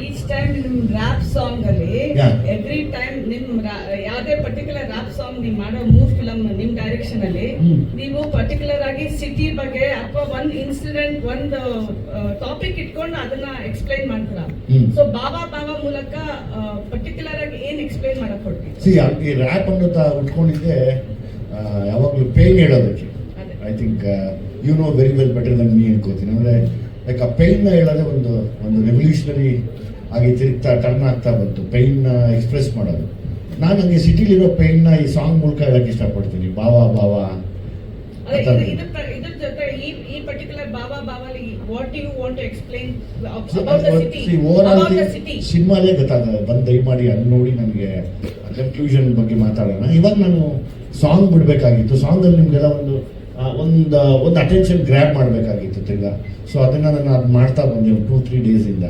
Each time ನಿಮ್ rap song ಅಲ್ಲಿ Yeah. Every time ನಿಮ್ ಯಾವ್ದೇ ಪರ್ಟಿಕ್ಯುಲರ್ ರ್ಯಾಪ್ ಸಾಂಗ್ ನೀವು ಮಾಡೋ ಮೂವ್ ಫಿಲಮ್ ನಿಮ್ ಡೈರೆಕ್ಷನ್ ಅಲ್ಲಿ ನೀವು ಪರ್ಟಿಕ್ಯುಲರ್ ಆಗಿ ಸಿಟಿ ಬಗ್ಗೆ ಅಥವಾ ಒಂದ್ ಇನ್ಸಿಡೆಂಟ್ ಒಂದು ಟಾಪಿಕ್ ಇಟ್ಕೊಂಡು ಅದನ್ನ ಎಕ್ಸ್ಪ್ಲೈನ್ ಮಾಡ್ತೀರಾ. ಸೊ ಬಾಬಾ ಬಾಬಾ ಮೂಲಕ ಪರ್ಟಿಕ್ಯುಲರ್ ಆಗಿ ಏನ್ ಎಕ್ಸ್ಪ್ಲೈನ್ ಮಾಡಕ್ ಹೊರಟಿದ್ದೀರಾ? ಈ ರ್ಯಾಪ್ ಅನ್ನೋದು ಉಟ್ಕೊಂಡಿದ್ದೆ ಯಾವಾಗಲೂ ಪೇನ್ ಹೇಳೋದಕ್ಕೆ. I think you know very well better than me ಅನ್ಕೋತೀನಿ. ಅಂದರೆ ಲೈಕ್ ಆ ಪೇನ್ನ ಹೇಳೋದೇ ಒಂದು ರೆವಲ್ಯೂಷನರಿ ಆಗಿ ತಿರುಗ್ತಾ ಟರ್ನ್ ಆಗ್ತಾ ಬಂತು ಪೇನ್ನ ಎಕ್ಸ್ಪ್ರೆಸ್ ಮಾಡೋದು. ನಾನು ಹಂಗೆ ಸಿಟಿಲಿರೋ ಪೇನ್ನ ಈ ಸಾಂಗ್ ಮೂಲಕ ಹೇಳಕ್ಕೆ ಇಷ್ಟಪಡ್ತೀನಿ. ಬಾವಾ ಬಾವಾ ಇದ್ರ ಜೊತೆ ಈ ಪರ್ಟಿಕ್ಯುಲರ್ ಬಾಬಾ ಬಾಬಾಲಿ what you want to explain about the city, about the city ಸಿನಿಮಾಲೇ ಗೊತ್ತಾಗಲ್ಲ. ಬಂದು ದಯಮಾಡಿ ಅಲ್ಲಿ ನೋಡಿ ನನಗೆ ಕನ್ಕ್ಲೂಷನ್ ಬಗ್ಗೆ ಮಾತಾಡೋಣ. ಇವಾಗ ನಾನು ಸಾಂಗ್ ಬಿಡಬೇಕಾಗಿತ್ತು. ಸಾಂಗಲ್ಲಿ ನಿಮಗೆಲ್ಲ ಒಂದು ಅಟೆನ್ಷನ್ ಗ್ರ್ಯಾಬ್ ಮಾಡಬೇಕಾಗಿತ್ತು ತಿರ್ಗಾ. ಸೊ ಅದನ್ನು ನಾನು ಅದು ಮಾಡ್ತಾ ಬಂದೆ 2-3 ಡೇಸಿಂದ.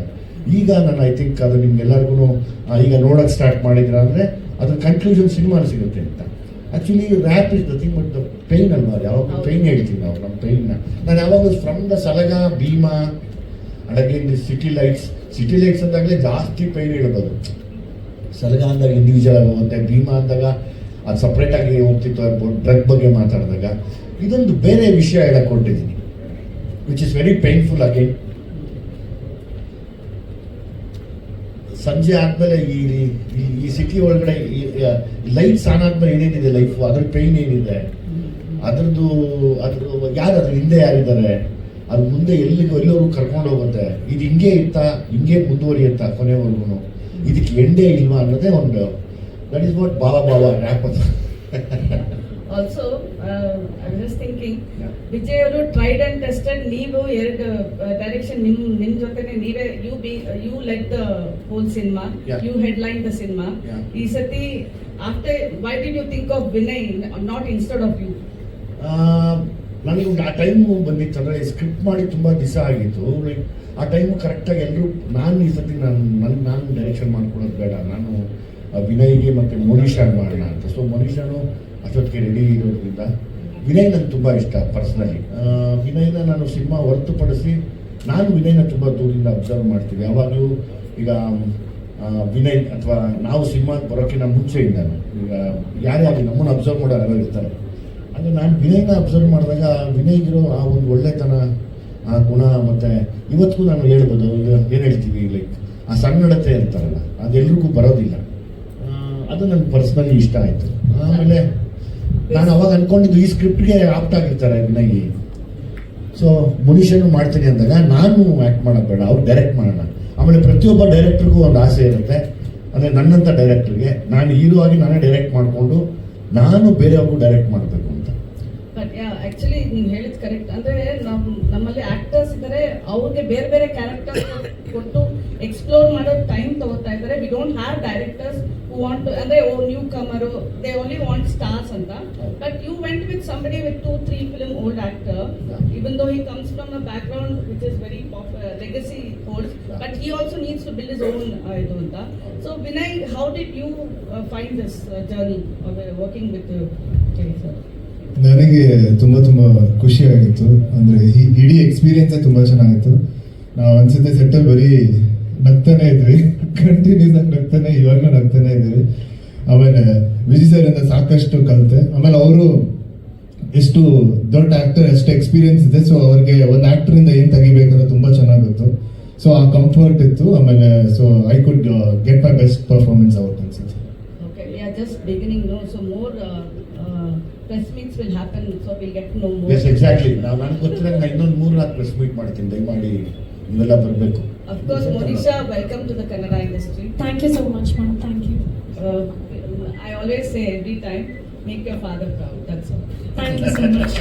ಈಗ ನಾನು ಐ ಥಿಂಕ್ ಅದು ನಿಮ್ಗೆಲ್ಲರಿಗೂ ಈಗ ನೋಡೋಕ್ಕೆ ಸ್ಟಾರ್ಟ್ ಮಾಡಿದ್ರ ಅಂದರೆ ಅದ್ರ ಕನ್ಕ್ಲೂಷನ್ ಸಿನಿಮಾಲಿ ಸಿಗುತ್ತೆ ಅಂತ. Actually rap is the thing, but the pain ಅಲ್ವಾ, ಯಾವಾಗ ಪೇನ್ ಹೇಳ್ತೀವಿ ನಾವು ನಮ್ಮ ಪೇನ್ನ. ನಾನು ಯಾವಾಗಲೂ ಫ್ರಮ್ ದ ಸಲಗ ಭೀಮಾ ಅಡಗಿನ್ ಸಿಟಿ ಲೈಟ್ಸ್ ಅಂದಾಗಲೇ ಜಾಸ್ತಿ ಪೇನ್ ಹೇಳ್ಬೋದು. ಸಲಗ ಅಂದಾಗ ಇಂಡಿವಿಜುವಲ್ ಆಗಿ ಹೋಗುತ್ತೆ, ಭೀಮಾ ಅಂದಾಗ ಅದು ಸಪ್ರೇಟಾಗಿ ಹೋಗ್ತಿತ್ತು. ಡ್ರಗ್ ಬಗ್ಗೆ ಮಾತಾಡಿದಾಗ ಇದೊಂದು ಬೇರೆ ವಿಷಯ ಹೇಳಕ್ಕೆ ಕೊಟ್ಟಿದ್ದೀನಿ, which is very painful. Again ಸಂಜೆ ಆದಮೇಲೆ ಈ ಸಿಟಿ ಒಳಗಡೆ ಲೈಟ್ಸ್ ಆನ್ ಆದ್ಮೇಲೆ ಏನೇನಿದೆ ಲೈಫು, ಅದ್ರ ಪೇನ್ ಏನಿದೆ, ಅದ್ರ ಯಾರು ಹಿಂದೆ ಯಾರಿದ್ದಾರೆ, ಅದು ಮುಂದೆ ಎಲ್ಲರೂ ಕರ್ಕೊಂಡು ಹೋಗುತ್ತೆ. ಇದು ಹಿಂಗೆ ಮುಂದುವರಿಯುತ್ತಾ ಕೊನೆವರೆಗೂ, ಇದಕ್ಕೆ ಎಂಡೇ ಇಲ್ವಾ ಅನ್ನೋದೇ ಒಂದು that is what Baba Baba rap ಅಂತ. Also I was just thinking, Vijay ಅವರು ಟ್ರೈಡ್ ಅಂಡ್ ಟೆಸ್ಟೆಡ್, ನೀವು ಎರಡು ಡೈರೆಕ್ಷನ್ ನಿಮ್ ಜೊತೆನೆ ನೀವೇ you led the whole cinema, you headline the cinema. ಈ ಸತಿ after why did you think of Vinay not instead of you? ನನಗೆ ಆ ಟೈಮು ಬಂದಿತ್ತು ಅಂದರೆ ಸ್ಕ್ರಿಪ್ಟ್ ಮಾಡಿ ತುಂಬ ದಿವಸ ಆಗಿತ್ತು. ಲೈಕ್ ಆ ಟೈಮು ಕರೆಕ್ಟಾಗಿ ಎಲ್ಲರೂ ನಾನು ಈ ಸತಿ ನಾನು ಡೈರೆಕ್ಷನ್ ಮಾಡ್ಕೊಳೋದು ಬೇಡ, ನಾನು ವಿನಯ್ಗೆ ಮತ್ತು ಮೋನಿಷಾಗೆ ಮಾಡೋಣ ಅಂತ. ಸೊ ಮೋನಿಷಾನು ಅಷ್ಟೊತ್ತಿಗೆ ರೆಡಿ ಇರೋದ್ರಿಂದ ವಿನಯ್ ನನಗೆ ತುಂಬ ಇಷ್ಟ ಪರ್ಸ್ನಲಿ. ವಿನಯ್ನ ನಾನು ಸಿನಿಮಾ ಹೊರತುಪಡಿಸಿ ನಾನು ವಿನಯ್ನ ತುಂಬ ದೂರದಿಂದ ಅಬ್ಸರ್ವ್ ಮಾಡ್ತೀವಿ. ಯಾವಾಗಲೂ ಈಗ ವಿನಯ್ ಅಥವಾ ನಾವು ಸಿನಿಮಾಗೆ ಬರೋಕ್ಕಿಂತ ಮುಂಚೆಯಿಂದನು ಈಗ ಯಾರೇ ಆಗಲಿ ನಮ್ಮನ್ನು ಅಬ್ಸರ್ವ್ ಮಾಡೋರೆಲ್ಲ ಇರ್ತಾರೆ. ಅಂದರೆ ನಾನು ವಿನಯ್ನ ಅಬ್ಸರ್ವ್ ಮಾಡಿದಾಗ ವಿನಯ್ಗಿರೋ ಆ ಒಂದು ಒಳ್ಳೆತನ, ಆ ಗುಣ, ಮತ್ತು ಇವತ್ತಿಗೂ ನಾನು ಹೇಳ್ಬೋದು ಏನು ಹೇಳ್ತೀವಿ ಲೈಕ್ ಆ ಸನ್ನಡತೆ ಅಂತಾರಲ್ಲ, ಅದೆಲ್ರಿಗೂ ಬರೋದಿಲ್ಲ. ಅದು ನನಗೆ ಪರ್ಸ್ನಲಿ ಇಷ್ಟ ಆಯಿತು. ಆಮೇಲೆ ನಾನು ಅವಾಗ ಅಂದ್ಕೊಂಡಿದ್ದು ಈ ಸ್ಕ್ರಿಪ್ಟ್ಗೆ ಆಪ್ಟ್ ಆಗಿರ್ತಾರೆ ವಿನಯ್. ಸೊ ಮುನೀಶನು ಮಾಡ್ತೀನಿ ಅಂದಾಗ ನಾನು ಆ್ಯಕ್ಟ್ ಮಾಡೋದು ಬೇಡ, ಅವ್ರು ಡೈರೆಕ್ಟ್ ಮಾಡೋಣ. ಆಮೇಲೆ ಪ್ರತಿಯೊಬ್ಬ ಡೈರೆಕ್ಟ್ರಿಗೂ ಒಂದು ಆಸೆ ಇರುತ್ತೆ, ಅಂದರೆ ನನ್ನಂಥ ಡೈರೆಕ್ಟ್ರಿಗೆ ನಾನು ಹೀರೋ ಆಗಿ ನಾನೇ ಡೈರೆಕ್ಟ್ ಮಾಡಿಕೊಂಡು ನಾನು ಬೇರೆಯವ್ರಿಗೂ ಡೈರೆಕ್ಟ್ ಮಾಡಬೇಕು ಅಂತ. ಬಟ್ ಆಕ್ಚುಲಿ ನೀವು ಹೇಳಿದ್ ಕರೆಕ್ಟ್. ಅಂದ್ರೆ ನಮ್ಮಲ್ಲಿ ಆಕ್ಟರ್ಸ್ ಇದ್ದಾರೆ, ಅವ್ರಿಗೆ ಬೇರೆ ಬೇರೆ ಕ್ಯಾರೆಕ್ಟರ್ ಕೊಟ್ಟು ಎಕ್ಸ್ಪ್ಲೋರ್ ಮಾಡೋ ಟೈಮ್ ತಗೋತಾ ಇದ್ದಾರೆ. We don't have directors who want to, ಅಂದ್ರೆ newcomer, they only want stars ಅಂತ. But you went with somebody with 2-3 film old actor, even though he comes from a background which is very popular, legacy holds, but he also needs to build his own idu anta. So Vinay, how did you find this journey of working with Jay sir? ನನಗೆ ತುಂಬ ಖುಷಿಯಾಗಿತ್ತು. ಅಂದರೆ ಇಡೀ ಎಕ್ಸ್ಪೀರಿಯನ್ಸೇ ತುಂಬ ಚೆನ್ನಾಗಿತ್ತು. ನಾವು ಅನ್ಸುತ್ತೆ ಸೆಟ್ಟಲ್ಲಿ ಬರೀ ನಗ್ತಾನೆ ಇದ್ವಿ, ಕಂಟಿನ್ಯೂಸ್ ಆಗಿ ಇವಾಗಲೂ ನಗ್ತಾನೆ ಇದ್ವಿ. ಆಮೇಲೆ ವಿಜಯ್ ಸರ್ ಇಂದ ಸಾಕಷ್ಟು ಕಲಿತೆ. ಆಮೇಲೆ ಅವರು ಎಷ್ಟು ದೊಡ್ಡ ಆ್ಯಕ್ಟರ್, ಎಷ್ಟು ಎಕ್ಸ್ಪೀರಿಯನ್ಸ್ ಇದೆ. ಸೊ ಅವ್ರಿಗೆ ಒಂದು ಆ್ಯಕ್ಟ್ರಿಂದ ಏನು ತೆಗಿಬೇಕಂದ್ರೆ ತುಂಬ ಚೆನ್ನಾಗಿತ್ತು. ಸೊ ಆ ಕಂಫರ್ಟ್ ಇತ್ತು. ಆಮೇಲೆ so I could get my best performance out ಅನ್ಸುತ್ತೆ. Okay, we are just beginning, no? So more press meets will happen, so we'll get to know more. Yes, exactly. ನಾನು ಗೊತ್ತಿರಂಗೆ ಇನ್ನೊಂದು 3-4 ಪ್ರೆಸ್ ಮೀಟ್ ಮಾಡ್ತೀನಿ, ದಯಮಾಡಿ ನೀವೆಲ್ಲ ಬರಬೇಕು. Of course, Monisha, welcome to the Kannada industry. Thank you so much, ma'am. Thank you. I always say every time, make your father proud. That's all. Thank you so much.